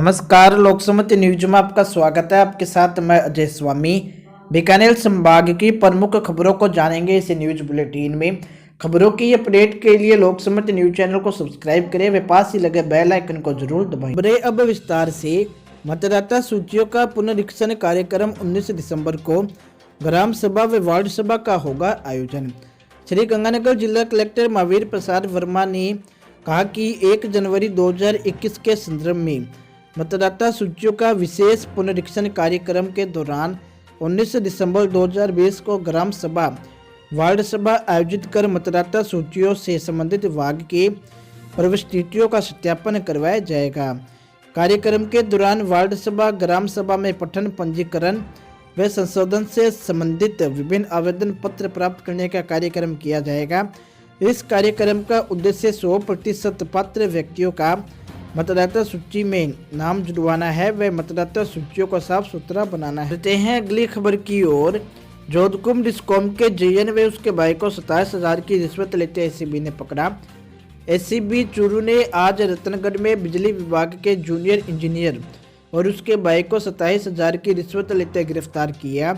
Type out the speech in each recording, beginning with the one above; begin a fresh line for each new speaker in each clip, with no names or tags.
नमस्कार, लोकसमति न्यूज में आपका स्वागत है। आपके साथ मैं अजय स्वामी। बीकानेर संभाग की प्रमुख खबरों को जानेंगे इस न्यूज बुलेटिन में। खबरों की अपडेट के लिए लोकसमति न्यूज चैनल को सब्सक्राइब करें व पास ही लगे बेल आइकन को जरूर दबाएं। खबरें अब विस्तार से। मतदाता सूचियों का पुनरीक्षण कार्यक्रम 19 दिसंबर को ग्राम सभा व वार्ड सभा का होगा आयोजन। श्री गंगानगर जिला कलेक्टर महावीर प्रसाद वर्मा ने कहा कि 1 जनवरी 2021 के संदर्भ में मतदाता सूचियों का विशेष पुनरीक्षण कार्यक्रम के दौरान 19 दिसंबर 2020 को ग्राम सभा वार्ड सभा आयोजित कर मतदाता सूचियों से संबंधित विभाग के प्रविष्टियों का सत्यापन करवाया जाएगा। कार्यक्रम के दौरान वार्ड सभा ग्राम सभा में पठन, पंजीकरण व संशोधन से संबंधित विभिन्न आवेदन पत्र प्राप्त करने का कार्यक्रम किया जाएगा। इस कार्यक्रम का उद्देश्य 100% पात्र व्यक्तियों का मतदाता सूची में नाम जुड़वाना है व मतदाता सूचियों को साफ सुथरा बनाना है। कहते हैं अगली खबर की ओर। जोधकुम डिस्कॉम के जेएन व उसके भाई को 27,000 की रिश्वत लेते एसीबी ने पकड़ा। एसीबी चूरू ने आज रतनगढ़ में बिजली विभाग के जूनियर इंजीनियर और उसके भाई को 27,000 की रिश्वत लेते गिरफ्तार किया।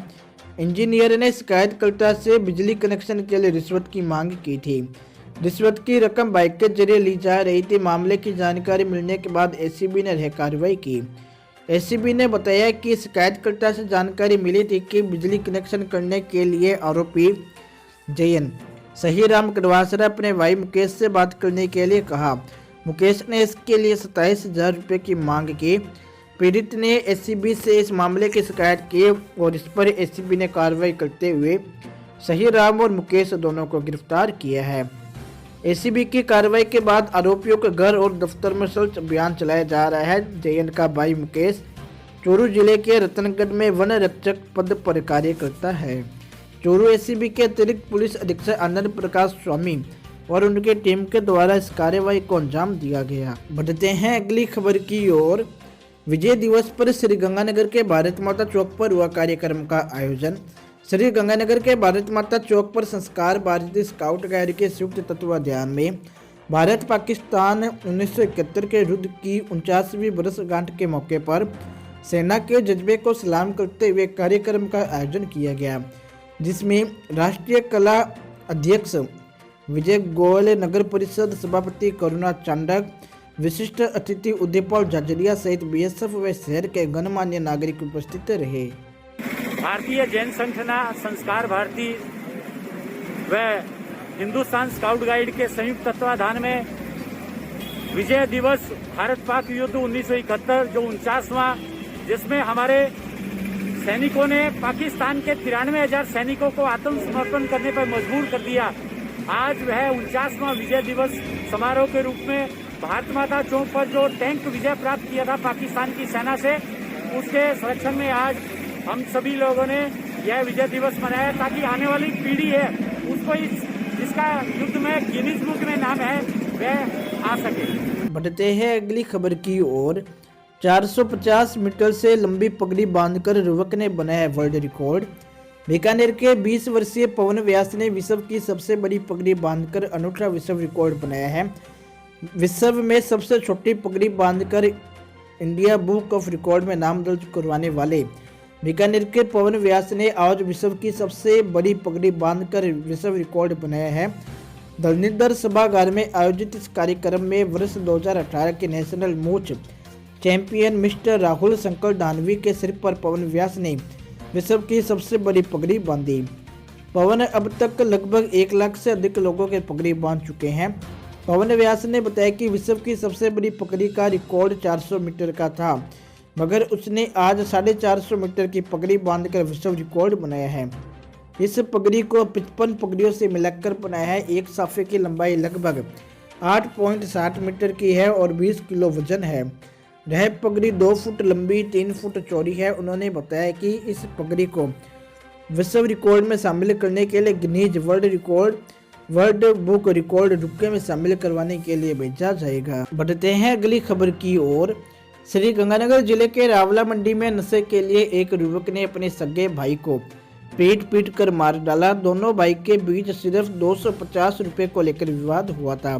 इंजीनियर ने शिकायतकर्ता से बिजली कनेक्शन के लिए रिश्वत की मांग की थी। रिश्वत की रकम बाइक के जरिए ली जा रही थी। मामले की जानकारी मिलने के बाद एसीबी ने यह कार्रवाई की। एसीबी ने बताया कि शिकायतकर्ता से जानकारी मिली थी कि बिजली कनेक्शन करने के लिए आरोपी जयन सही राम कड़वासरा अपने भाई मुकेश से बात करने के लिए कहा। मुकेश ने इसके लिए 27,000 रुपये की मांग की। पीड़ित ने एसीबी से इस मामले की शिकायत की और इस पर एसीबी ने कार्रवाई करते हुए सही राम और मुकेश दोनों को गिरफ्तार किया है। एसीबी की कार्रवाई के बाद आरोपियों के घर और दफ्तर में सर्च अभियान चलाया जा रहा है। जयन का भाई मुकेश चूरू जिले के रतनगढ़ में वन रक्षक पद पर कार्य करता है। चूरू एसीबी के अतिरिक्त पुलिस अधीक्षक आनंद प्रकाश स्वामी और उनकी टीम के द्वारा इस कार्रवाई को अंजाम दिया गया। बढ़ते हैं अगली खबर की ओर। विजय दिवस पर श्री गंगानगर के भारत माता चौक पर हुआ कार्यक्रम का आयोजन। श्री गंगानगर के भारत माता चौक पर संस्कार भारतीय स्काउट गाइड के संयुक्त तत्वाधान में भारत पाकिस्तान 1971 के युद्ध की 49वीं वर्षगांठ के मौके पर सेना के जज्बे को सलाम करते हुए कार्यक्रम का आयोजन किया गया, जिसमें राष्ट्रीय कला अध्यक्ष विजय गोयल, नगर परिषद सभापति करुणा चांडक, विशिष्ट अतिथि उदयपाल झाझड़िया सहित बीएसएफ व शहर के गणमान्य नागरिक उपस्थित रहे।
भारतीय जैन संगठना, संस्कार भारती व हिंदुस्तान स्काउट गाइड के संयुक्त तत्वाधान में विजय दिवस भारत पाक युद्ध 1971 जो 49वां, जिसमें हमारे सैनिकों ने पाकिस्तान के 93,000 सैनिकों को आत्मसमर्पण करने पर मजबूर कर दिया। आज वह 49वां विजय दिवस समारोह के रूप में भारत माता चौक पर जो टैंक विजय प्राप्त किया था पाकिस्तान की सेना से, उसके संरक्षण में आज हम सभी लोगों ने यह विजय दिवस मनाया ताकि आने वाली पीढ़ी है उसको जिसका युद्ध में गिनीज बुक में नाम है वह आ सके।
बढ़ते हैं अगली खबर की ओर। 450 मीटर से लंबी पगड़ी बांधकर युवक ने बनाया वर्ल्ड रिकॉर्ड। बीकानेर के 20 वर्षीय पवन व्यास ने विश्व की सबसे बड़ी पगड़ी बांधकर अनूठा विश्व रिकॉर्ड बनाया है। विश्व में सबसे छोटी पगड़ी बांधकर इंडिया बुक ऑफ रिकॉर्ड में नाम दर्ज करवाने वाले बीकानेर के पवन व्यास ने आज विश्व की सबसे बड़ी पगड़ी बांधकर विश्व रिकॉर्ड बनाया है। धरनीधर सभागार में आयोजित इस कार्यक्रम में वर्ष 2018 के नेशनल मूच चैंपियन मिस्टर राहुल शंकर दानवी के सिर पर पवन व्यास ने विश्व की सबसे बड़ी पगड़ी बांधी। पवन अब तक लगभग 1 लाख से अधिक लोगों के पगड़ी बांध चुके हैं। पवन व्यास ने बताया कि विश्व की सबसे बड़ी पगड़ी का रिकॉर्ड 400 मीटर का था, मगर उसने आज 450 मीटर की पगड़ी बांधकर विश्व रिकॉर्ड बनाया है। इस पगड़ी को 55 पगड़ियों से मिलाकर बनाया है। एक साफे की लंबाई लगभग 8.60 मीटर की है और 20 किलो वजन है। यह पगड़ी 2 फुट लंबी, 3 फुट चौड़ी है। उन्होंने बताया कि इस पगड़ी को विश्व रिकॉर्ड में शामिल करने के लिए गिनीज वर्ल्ड बुक रिकॉर्ड रुके में शामिल करवाने के लिए भेजा जाएगा। बढ़ते हैं अगली खबर की ओर। श्री गंगानगर जिले के रावला मंडी में नशे के लिए एक युवक ने अपने सगे भाई को पीट कर मार डाला। दोनों भाई के बीच सिर्फ 250 रुपए को लेकर विवाद हुआ था।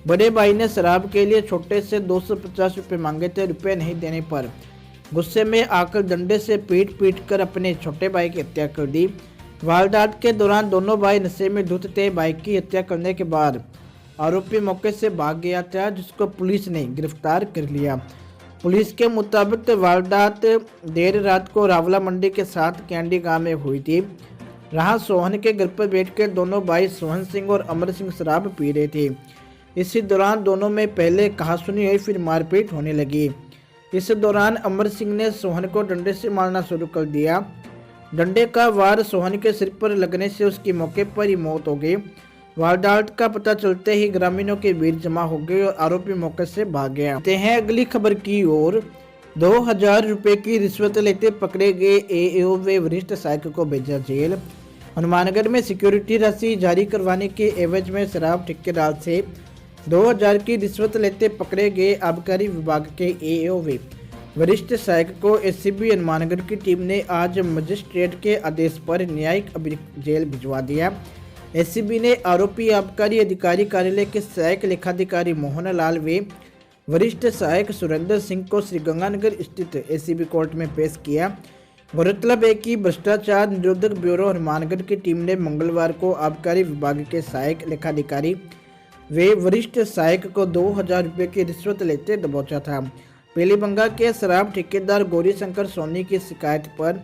बड़े भाई ने शराब के लिए छोटे से 250 रुपये मांगे थे। रुपये नहीं देने पर गुस्से में आकर डंडे से पीट कर अपने छोटे भाई की हत्या कर दी। वारदात के दौरान दोनों भाई नशे में धुत थे। भाई की हत्या करने के बाद आरोपी मौके से भाग गया था, जिसको पुलिस ने गिरफ्तार कर लिया। पुलिस के मुताबिक वारदात देर रात को रावला मंडी के साथ कैंडी गांव में हुई थी। रहा सोहन के घर पर बैठकर दोनों भाई सोहन सिंह और अमर सिंह शराब पी रहे थे। इसी दौरान दोनों में पहले कहासुनी हुई, फिर मारपीट होने लगी। इस दौरान अमर सिंह ने सोहन को डंडे से मारना शुरू कर दिया। डंडे का वार सोहन के सिर पर लगने से उसकी मौके पर ही मौत हो गई। वारदात का पता चलते ही ग्रामीणों के भीड़ जमा हो गई और आरोपी मौके से भाग गया। हैं अगली खबर की ओर। 2000 रुपए की रिश्वत लेते पकड़े गए एएओ व वरिष्ठ सहायक को भेजा जेल। हनुमानगढ़ में सिक्योरिटी राशि जारी करवाने के एवज में शराब ठेकेदार से 2000 की रिश्वत लेते पकड़े गए आबकारी विभाग के एएओ व वरिष्ठ सहायक को एसीबी हनुमानगढ़ की टीम ने आज मजिस्ट्रेट के आदेश पर न्यायिक अभियुक्त जेल भिजवा दिया। एसीबी ने आरोपी आबकारी अधिकारी कार्यालय के सहायक लेखाधिकारी मोहन लाल व वरिष्ठ सहायक सुरेंद्र सिंह को श्रीगंगानगर स्थित एसीबी कोर्ट में पेश किया। गौरतलब है कि भ्रष्टाचार निरोधक ब्यूरो हनुमानगढ़ की टीम ने मंगलवार को आबकारी विभाग के सहायक लेखाधिकारी वे वरिष्ठ सहायक को 2000 रुपये की रिश्वत लेते दबोचा था। पीलीबंगा के शराब ठेकेदार गौरी शंकर सोनी की शिकायत पर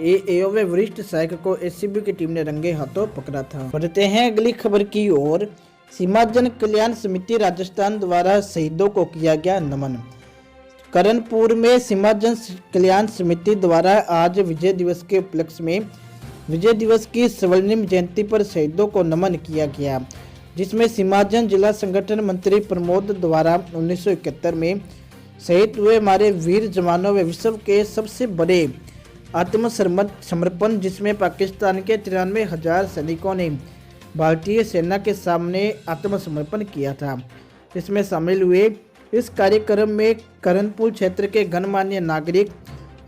एएओ व वरिष्ठ सहायक को एसीबी की टीम ने रंगे हाथों पकड़ा था। बढ़ते हैं अगली खबर की ओर। सीमा जन कल्याण समिति राजस्थान द्वारा शहीदों को किया गया नमन। करणपुर में सीमा जन कल्याण समिति द्वारा आज विजय दिवस के उपलक्ष्य में विजय दिवस की स्वर्णिम जयंती पर शहीदों को नमन किया गया, जिसमें सीमाजन जिला संगठन मंत्री प्रमोद द्वारा 1971 में शहीद हुए हमारे वीर जवानों व विश्व के सबसे बड़े आत्मसमर्पण, जिसमें पाकिस्तान के 93,000 सैनिकों ने भारतीय सेना के सामने आत्मसमर्पण किया था, इसमें शामिल हुए। इस कार्यक्रम में करणपुर क्षेत्र के गणमान्य नागरिक,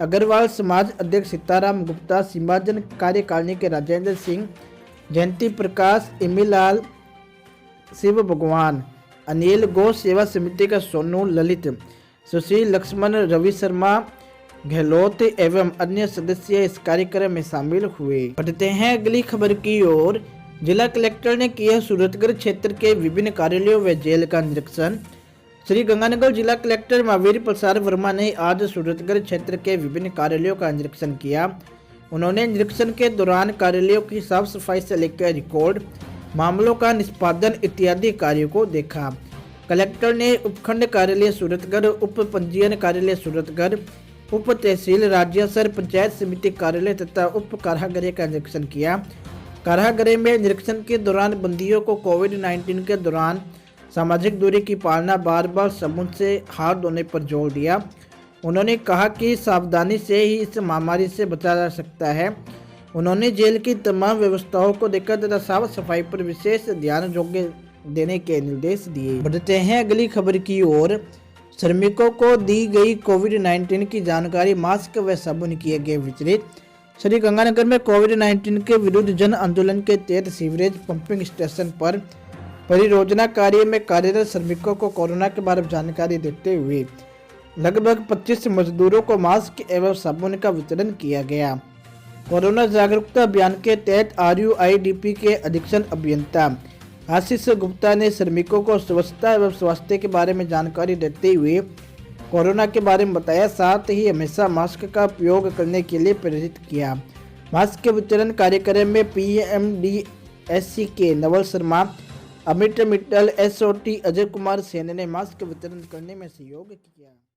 अग्रवाल समाज अध्यक्ष सीताराम गुप्ता, सीमाजन कार्यकारिणी के राजेंद्र सिंह, जयंती प्रकाश, इमीलाल, शिव भगवान, अनिल, गौ सेवा समिति का सोनू, ललित, सुशील, लक्ष्मण, रवि शर्मा, गहलोत एवं अन्य सदस्य इस कार्यक्रम में शामिल हुए। पढ़ते हैं अगली खबर की ओर। जिला कलेक्टर ने किया सूरतगढ़ क्षेत्र के विभिन्न कार्यालयों व जेल का निरीक्षण। श्री गंगानगर जिला कलेक्टर महावीर प्रसाद वर्मा ने आज सूरतगढ़ क्षेत्र के विभिन्न कार्यालयों का निरीक्षण किया। उन्होंने निरीक्षण के दौरान कार्यालयों की साफ सफाई से लेकर रिकॉर्ड मामलों का निष्पादन इत्यादि कार्यों को देखा। कलेक्टर ने उपखंड कार्यालय सूरतगढ़, उप पंजीयन कार्यालय सूरतगढ़, उप तहसील राज्यसर पंचायत समिति कार्यालय तथा उप कारागृह का निरीक्षण किया। कारागृह में निरीक्षण के दौरान बंदियों को कोविड-19 के दौरान सामाजिक दूरी की पालना, बार बार साबुन से हाथ धोने पर जोर दिया। उन्होंने कहा कि सावधानी से ही इस महामारी से बचा जा सकता है। उन्होंने जेल की तमाम व्यवस्थाओं को देखकर तथा साफ सफाई पर विशेष ध्यान देने के निर्देश दिए। बढ़ते हैं अगली खबर की ओर। श्रमिकों को दी गई कोविड-19 की जानकारी, मास्क व साबुन किए गए वितरित। श्री गंगानगर में कोविड-19 के विरुद्ध जन आंदोलन के तहत सीवरेज पंपिंग स्टेशन पर परियोजना कार्य में कार्यरत श्रमिकों को कोरोना के बारे में जानकारी देते हुए लगभग 25 मजदूरों को मास्क एवं साबुन का वितरण किया गया। कोरोना जागरूकता अभियान के तहत RUIDP के अधीक्षण अभियंता आशीष गुप्ता ने श्रमिकों को स्वच्छता एवं स्वास्थ्य के बारे में जानकारी देते हुए कोरोना के बारे में बताया, साथ ही हमेशा मास्क का उपयोग करने के लिए प्रेरित किया। मास्क के वितरण कार्यक्रम में PMDSC के नवल शर्मा, अमित मित्तल, SOT अजय कुमार सेन ने मास्क वितरण करने में सहयोग किया।